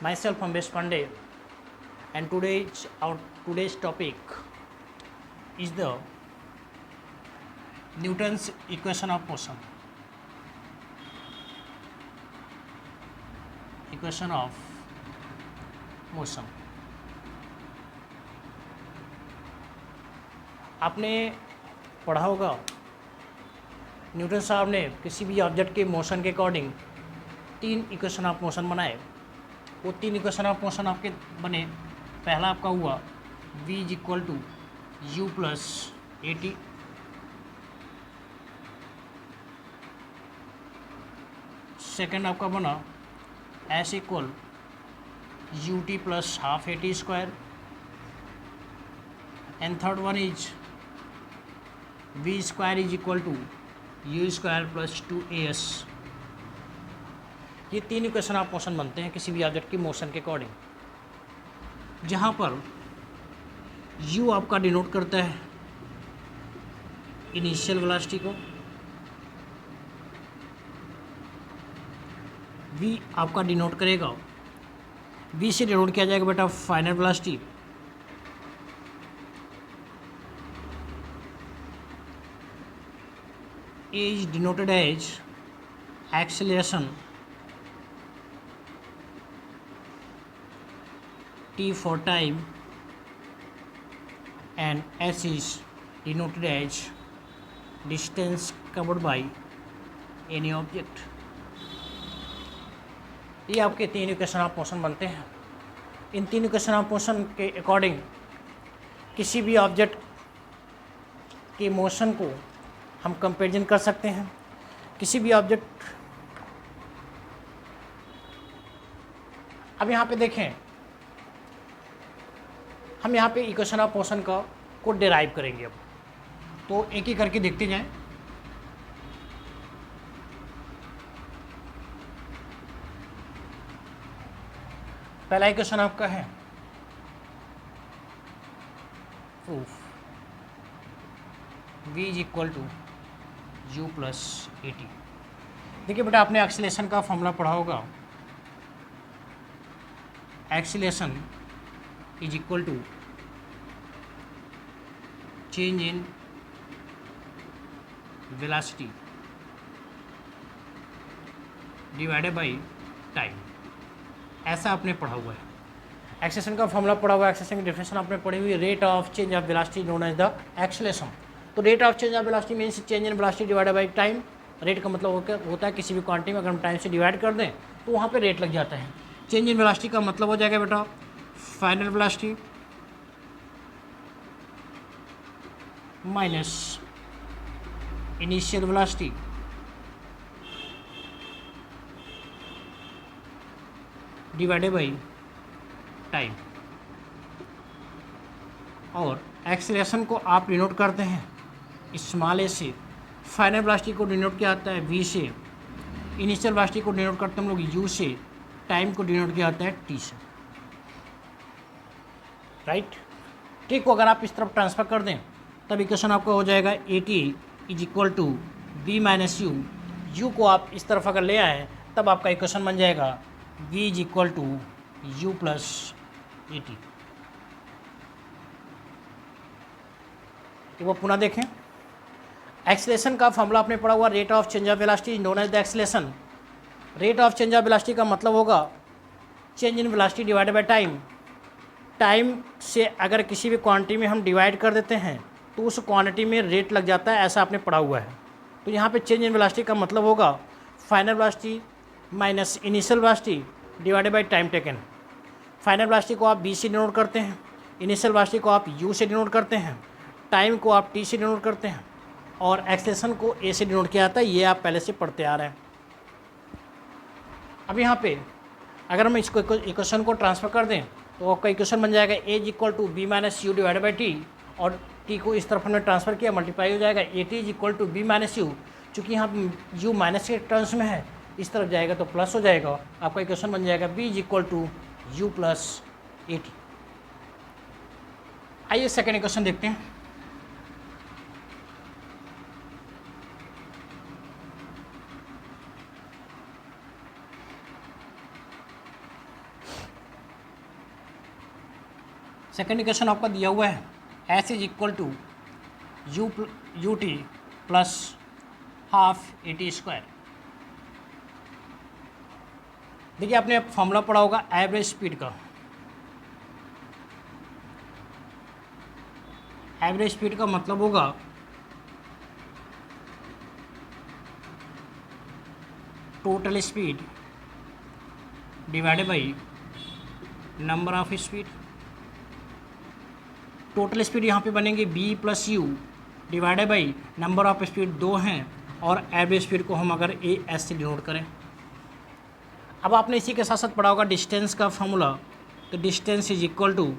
Myself Ambesh Pandey, and today's topic is the Newton's equation of motion. Equation of motion. आपने पढ़ा होगा Newton साहब ने किसी भी ऑब्जेक्ट के मोशन के अकॉर्डिंग 3 इक्वेशन ऑफ मोशन बनाए। वो 3 इक्वेशन ऑफ मोशन आपके बने। पहला आपका हुआ v is equal to U plus A T. Second आपका बना S equal U T plus half A T square. And third one is v square is equal to U square plus 2as। ये 3 equation of motion बनते हैं किसी भी object की motion के according, जहाँ पर u आपका डिनोट करता है इनिशियल वेलोसिटी को, v आपका डिनोट करेगा, v से डिनोट किया जाएगा बेटा final velocity, a is denoted as acceleration, t for time, and s is denoted as distance covered by any object। ये आपके 3 इक्वेशन ऑफ मोशन बनते हैं। इन 3 इक्वेशन ऑफ मोशन के अकॉर्डिंग किसी भी ऑब्जेक्ट के मोशन को हम कंपेरिजन कर सकते हैं। किसी भी ऑब्जेक्ट, अब यहाँ पे देखें, हम यहाँ पे इक्वेशन ऑफ मोशन को डिराइव करेंगे। अब तो एक ही करके देखते जाएं। पहला इक्वेशन आपका है proof v is equal to U plus A T. देखिए बेटा, आपने एक्सीलरेशन का फॉर्मूला पढ़ा होगा। Acceleration is equal to change in velocity divided by time. ऐसा आपने पढ़ा हुआ है। एक्सीलरेशन का फॉर्मूला पढ़ा हुआ है। एक्सीलरेशन की डेफिनेशन आपने पढ़ी हुई है, rate of change of velocity known as the acceleration. तो rate of change of velocity means change in velocity divided by time. Rate का मतलब होता है किसी भी क्वांटिटी में अगर हम टाइम से डिवाइड कर दें तो वहाँ पे रेट लग जाता है। चेंज इन वेलोसिटी का मतलब हो जाएगा बेटा final velocity minus initial velocity divided by time. और एक्सीलरेशन को आप डिनोट करते हैं स्मॉल ए से, फाइनल वेलोसिटी को डिनोट किया जाता है v से, इनिशियल वेलोसिटी को डिनोट करते हैं हम लोग u से, टाइम को डिनोट किया जाता है t से। राइट, ठीक को अगर आप इस तरफ ट्रांसफर कर दें तब इक्वेशन आपका हो जाएगा A T is equal to v minus U. U को आप इस तरफ अगर ले आए तब आपका इक्वेशन बन जाएगा v is equal to U plus A T. वो पुनः देखें, एक्सीलरेशन का फॉर्मूला आपने पढ़ा हुआ, rate of change of velocity known as the acceleration. Rate of change of velocity का मतलब होगा change in velocity divided by time. Time से अगर किसी भी क्वांटिटी में हम डिवाइड कर देते हैं तो उस क्वांटिटी में रेट लग जाता है, ऐसा आपने पढ़ा हुआ है। तो यहाँ पे चेंज इन वेलोसिटी का मतलब होगा final velocity minus initial velocity divided by time taken. Final velocity को आप v से डिनोट करते हैं, इनिशियल वेलोसिटी को आप u से डिनोट करते हैं, टाइम को आप t से डिनोट करते हैं, और एक्सेलेरेशन को a से डिनोट किया जाता है। ये आप पहले से पढ़ते आ रहे हैं। अब यहाँ पे अगर हम इसको इक्वेशन को ट्रांसफर कर दें तो आपका इक्वेशन बन जाएगा a is equal to B minus U divided by T, और t को इस तरफ हमने ट्रांसफर किया, मल्टीप्लाई हो जाएगा A T is equal to B minus U. चूँकि यहाँ u माइनस के टर्म्स में है, इस तरफ जाएगा तो प्लस हो जाएगा। आपका इक्वेशन बन जाएगा b is equal to U plus A T. आइए सेकेंड इक्वेशन देखते हैं। सेकेंड इक्वेशन आपका दिया हुआ है S is equal to U T plus half A T square. देखिए आपने फॉर्मूला पढ़ा होगा एवरेज स्पीड का। एवरेज स्पीड का मतलब होगा total speed divided by number of speed. Total speed यहाँ पे बनेंगे b plus U divided by number of speed 2 हैं और एवरेज स्पीड को हम अगर ए एस से डिनोट करें। अब आपने इसी के साथ साथ पढ़ा होगा डिस्टेंस का फॉर्मूला। तो डिस्टेंस इज इक्वल टू,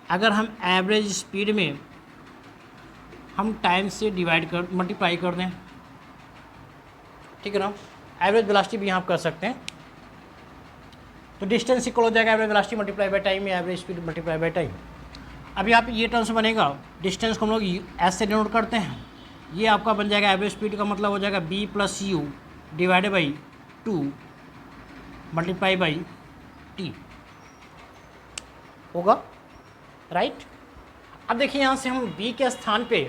अगर हम एवरेज स्पीड में हम टाइम से डिवाइड कर मल्टीप्लाई कर दें, ठीक है ना, एवरेज वेलोसिटी भी यहाँ आप कर सकते हैं। तो डिस्टेंस इक्वल हो जाएगा average velocity multiply by time या average speed multiply by time. अब यहाँ पे ये टर्म्स बनेगा, डिस्टेंस को हम लोग एस से डिनोट करते हैं, ये आपका बन जाएगा एवरेज स्पीड का मतलब हो जाएगा B plus U divided by 2 multiply by T होगा, राइट। अब देखिए यहाँ से हम बी के स्थान पे,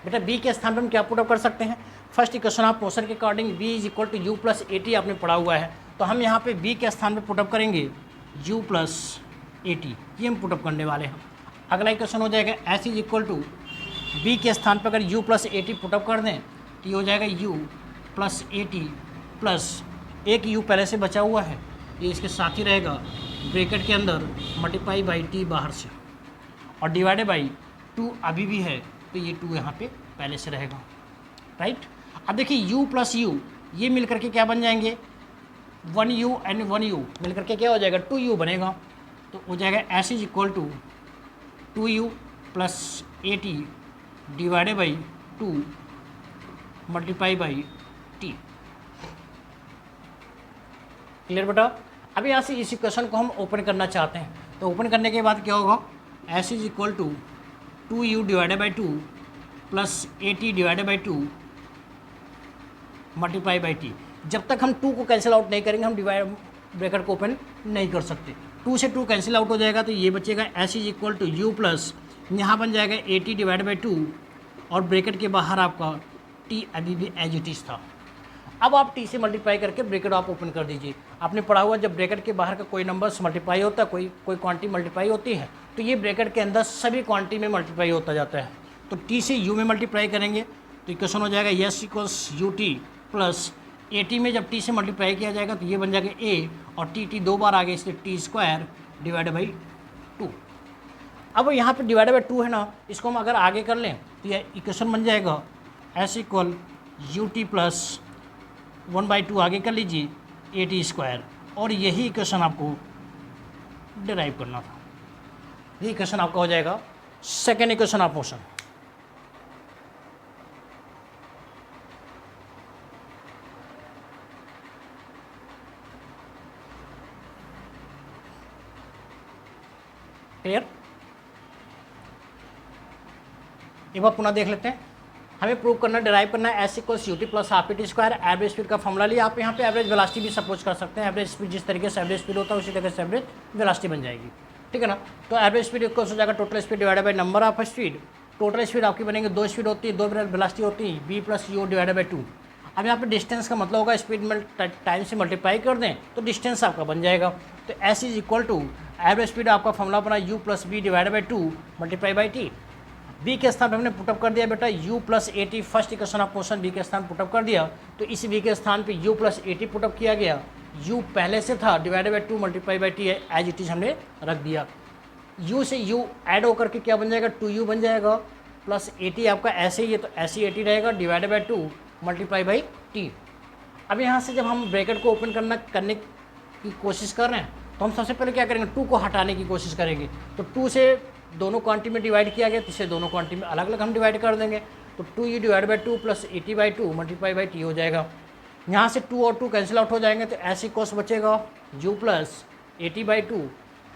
बेटा बी के स्थान पे हम क्या पुटअप कर सकते हैं। फर्स्ट इक्वेशन ऑफ मोशन के according B is equal to U plus A T आपने पढ़ा हुआ है, तो हम यहाँ पे बी के स्थान पे पुटअप करेंगे यू प्लस ए टी, ये हम पुटअप करने वाले हैं। अगला इक्वेशन हो जाएगा S is equal to B के स्थान पर अगर U plus A T put up कर दें तो ये हो जाएगा U plus A T plus एक यू पहले से बचा हुआ है, ये इसके साथ ही रहेगा ब्रैकेट के अंदर मल्टीप्लाई बाई टी बाहर से और डिवाइडेड बाई 2 अभी भी है, तो ये 2 यहाँ पे पहले से रहेगा, राइट। अब देखिए u प्लस यू ये मिल करके क्या बन जाएंगे, 1u एंड 1u मिल करके क्या हो जाएगा 2u बनेगा। तो हो जाएगा S is equal to 2u plus A T divided by 2 multiply by T. Clear बेटा। अब यहाँ से इस इक्वेशन को हम ओपन करना चाहते हैं, तो ओपन करने के बाद क्या होगा, S is equal to 2u divided by 2 plus A T divided by 2 multiply by T. जब तक हम 2 को कैंसिल आउट नहीं करेंगे हम डिवाइड ब्रैकेट को ओपन नहीं कर सकते। 2 से 2 कैंसिल आउट हो जाएगा, तो ये बचेगा S is equal to U plus यहाँ बन जाएगा ए टी डिवाइडेड बाई 2 और ब्रैकेट के बाहर आपका टी अभी भी एज इट इज था। अब आप टी से मल्टीप्लाई करके ब्रैकेट आप ओपन कर दीजिए। आपने पढ़ा हुआ जब ब्रैकेट के बाहर का कोई नंबर मल्टीप्लाई होता है, कोई क्वांटिटी मल्टीप्लाई होती है, तो ये ब्रैकेट के अंदर सभी क्वांटिटी में मल्टीप्लाई होता जाता है। तो टी से यू में मल्टीप्लाई करेंगे तो इक्वेशन हो जाएगा yes equals you T plus A T में जब टी से मल्टीप्लाई किया जाएगा तो ये बन जाएगा ए और टी 2 बार आ गया इसलिए टी स्क्वायर डिवाइडेड बाई 2। अब यहाँ पे डिवाइडेड बाई 2 है ना, इसको हम अगर आगे कर लें तो ये इक्वेशन बन जाएगा S equal U T plus 1/2 आगे कर लीजिए ए टी स्क्वायर, और यही इक्वेशन आपको डिराइव करना था। ये इक्वेशन आपका हो जाएगा second equation of motion. Clear. एक बार पुनः देख लेते हैं। हमें प्रूव करना, डिराइव करना है S equals you T plus half A T square. Average speed का फॉर्मूला लिया, आप यहाँ पे एवरेज वेलोसिटी भी सपोज कर सकते हैं। एवरेज स्पीड जिस तरीके से एवरेज स्पीड होता है उसी तरीके से एवरेज वेलोसिटी बन जाएगी, ठीक है ना। तो एवरेज स्पीड इक्वल्स हो जाएगा total speed divided by number of speed. Total speed आपकी बनेंगे 2 स्पीड होती है, 2 वेलोसिटी होती है, B plus U divided by 2। अब यहाँ पे डिस्टेंस का मतलब होगा स्पीड में टाइम से मल्टीप्लाई कर दें तो डिस्टेंस आपका बन जाएगा। तो S is equal to average speed आपका फॉर्मूला बना U plus B divided by 2 multiply by T. B के स्थान पर हमने पुटअप कर दिया बेटा U plus A T, first equation of motion B के स्थान पुटअप कर दिया, तो इस बी के स्थान पे you plus A T put up किया गया। यू पहले से था divided by 2 multiply by T है, एज इट इज हमने रख दिया। यू से यू ऐड होकर के क्या बन जाएगा 2u बन जाएगा प्लस ए टी आपका ऐसे ही है तो ऐसे ही ए टी रहेगा divided by 2 multiply by T. अब यहाँ से जब हम ब्रैकेट को ओपन करने की कोशिश कर रहे हैं तो हम सबसे पहले क्या करेंगे 2 को हटाने की कोशिश करेंगे। तो 2 से दोनों क्वांटिटी में डिवाइड किया गया, तो इसे दोनों क्वांटिटी में अलग अलग हम डिवाइड कर देंगे। तो 2u divide by 2 plus A T by 2 multiply by T हो जाएगा। यहाँ से 2 और 2 कैंसिल आउट हो जाएंगे तो ऐसी कोस बचेगा u plus A T by 2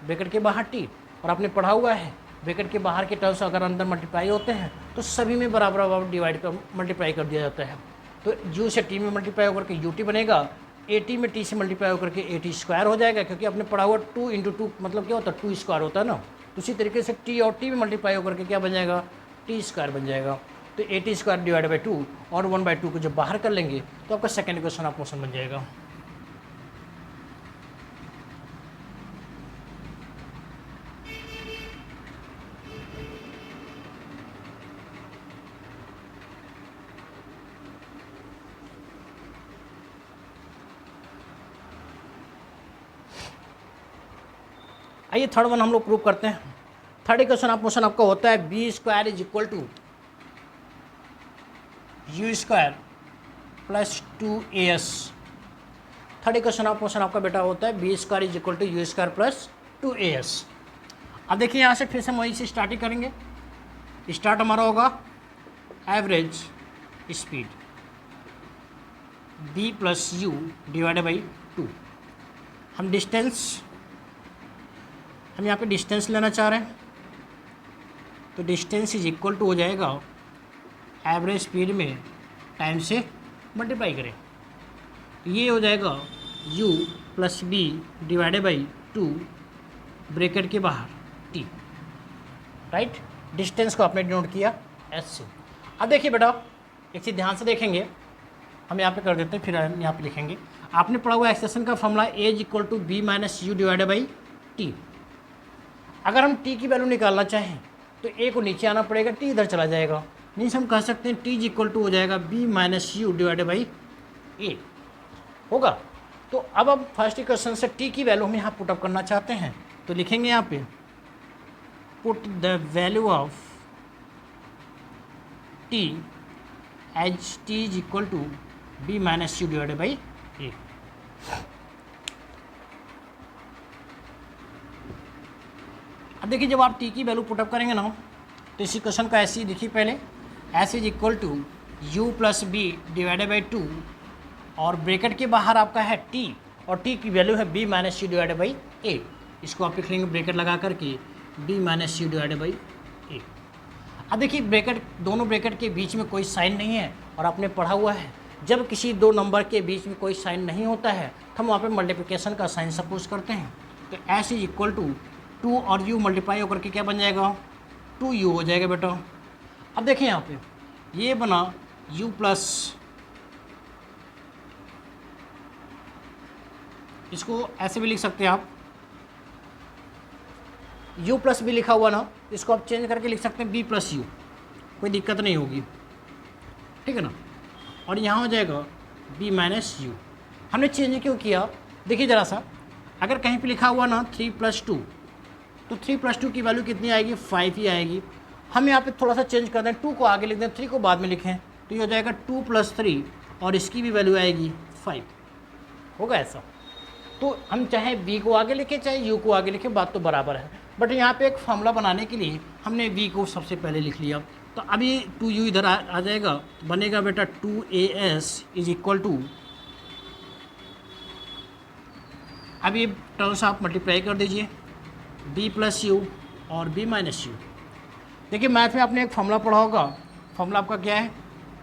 bracket के बाहर टी। और आपने पढ़ा हुआ है ब्रैकेट के बाहर के टर्म्स अगर अंदर मल्टीप्लाई होते हैं तो सभी में बराबर डिवाइड कर मल्टीप्लाई कर दिया जाता है। तो u से t में मल्टीप्लाई होकर के ut बनेगा 80 में t से मल्टीप्लाई होकर के 80 स्क्वायर हो जाएगा, क्योंकि आपने पढ़ा हुआ 2 × 2 मतलब क्या होता है 2 स्क्वायर होता है ना। तो उसी तरीके से t और t में मल्टीप्लाई होकर के क्या बन जाएगा t स्क्वायर बन जाएगा। तो 80 स्क्वायर डिवाइड बाई 2 और 1/2 को जब बाहर कर लेंगे तो आपका सेकेंड इक्वेशन ऑफ मोशन बन जाएगा। आइए थर्ड वन हम लोग प्रूव करते हैं। थर्ड इक्वेशन ऑफ मोशन आपका होता है B square is equal to U square plus 2as। Third equation of motion आपका बेटा होता है B square is equal to U square plus 2as। अब देखिए यहाँ से फिर से हम वहीं से स्टार्टिंग करेंगे। स्टार्ट हमारा होगा average speed b plus U divided by 2। हम यहाँ पे डिस्टेंस लेना चाह रहे हैं, तो डिस्टेंस इज इक्वल टू हो जाएगा एवरेज स्पीड में टाइम से मल्टीप्लाई करें, तो ये हो जाएगा u plus B divided by 2 bracket के बाहर t। राइट, डिस्टेंस को आपने डिनोट किया s से। अब देखिए बेटा एक चीज़ ध्यान से देखेंगे, हम यहाँ पे कर देते हैं फिर हम यहाँ पे लिखेंगे। आपने पढ़ा हुआ एक्सप्रेशन का formula a is equal to B minus U divided by T. अगर हम t की वैल्यू निकालना चाहें तो a को नीचे आना पड़ेगा, t इधर चला जाएगा। मीन्स हम कह सकते हैं t इज इक्वल टू हो जाएगा b minus U divided by a होगा। तो अब हम फर्स्ट इक्वेशन से t की वैल्यू हम यहाँ पुटअप करना चाहते हैं, तो लिखेंगे यहाँ पे put the value of t as t is equal to b minus U divided by a। अब देखिए जब आप t की वैल्यू पुटअप करेंगे ना तो इस इक्वेशन का ऐसे ही लिखिए पहले s is equal to U plus B divided by 2 और ब्रैकेट के बाहर आपका है t और t की वैल्यू है b minus U divided by a। इसको आप लिख लेंगे ब्रैकेट लगा करके b minus U divided by a। अब देखिए ब्रैकेट, दोनों ब्रैकेट के बीच में कोई साइन नहीं है और आपने पढ़ा हुआ है जब किसी दो नंबर के बीच में कोई साइन नहीं होता है तो हम वहाँ पे मल्टीप्लिकेशन का साइन सपोज करते हैं। तो s इज इक्वल टू 2 और u मल्टीप्लाई होकर के क्या बन जाएगा 2u हो जाएगा बेटा। अब देखिए यहाँ पे ये बना u प्लस, इसको ऐसे भी लिख सकते हैं आप, u प्लस भी लिखा हुआ ना, इसको आप चेंज करके लिख सकते हैं b प्लस यू, कोई दिक्कत नहीं होगी, ठीक है ना। और यहाँ हो जाएगा b माइनस यू। हमने चेंज क्यों किया, देखिए ज़रा सा, अगर कहीं पे लिखा हुआ ना 3 + 2 तो 3 + 2 की वैल्यू कितनी आएगी 5 ही आएगी। हम यहाँ पे थोड़ा सा चेंज कर दें, 2 को आगे लिख दें 3 को बाद में लिखें, तो ये हो जाएगा 2 + 3 और इसकी भी वैल्यू आएगी 5, होगा ऐसा। तो हम चाहे b को आगे लिखें चाहे u को आगे लिखें, बात तो बराबर है। बट यहाँ पे एक फार्मूला बनाने के लिए हमने v को सबसे पहले लिख लिया, तो अभी 2u इधर आ जाएगा, बनेगा बेटा 2as इज इक्वल टू, अब ये टर्म्स आप मल्टीप्लाई कर दीजिए b प्लस यू और b माइनस यू। देखिए मैथ में आपने एक फॉर्मूला पढ़ा होगा, फॉर्मूला आपका क्या है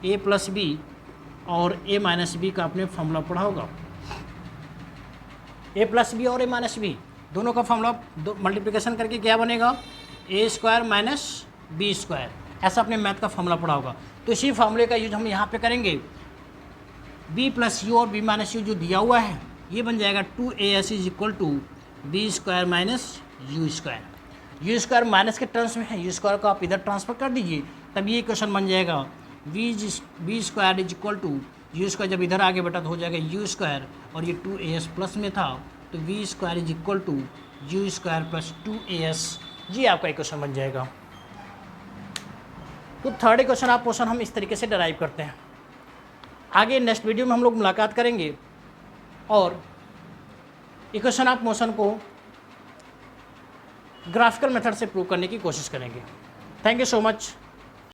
a प्लस बी और a माइनस बी का आपने फॉर्मूला पढ़ा होगा। a प्लस बी और a माइनस बी दोनों का फॉर्मूला मल्टीप्लिकेशन करके क्या बनेगा a square minus B square, ऐसा आपने मैथ का फॉर्मूला पढ़ा होगा। तो इसी फॉर्मूले का यूज हम यहाँ पे करेंगे। b प्लस यू और b माइनस यू जो दिया हुआ है ये बन जाएगा 2as is equal to B square minus U square. U square minus के टर्म्स में है, यू स्क्वायर को आप इधर ट्रांसफर कर दीजिए, तब ये क्वेश्चन बन जाएगा B square is equal to U square, जब इधर आगे बेटा तो हो जाएगा यू स्क्वायर और ये 2as प्लस में था तो V square is equal to U square plus 2as, जी आपका इक्वेशन बन जाएगा। तो थर्ड इक्वेशन आप क्वेश्चन हम इस तरीके से डराइव करते हैं। आगे नेक्स्ट वीडियो में हम लोग मुलाकात करेंगे और इक्वेशन ऑफ मोशन को ग्राफिकल मेथड से प्रूव करने की कोशिश करेंगे। Thank you so much.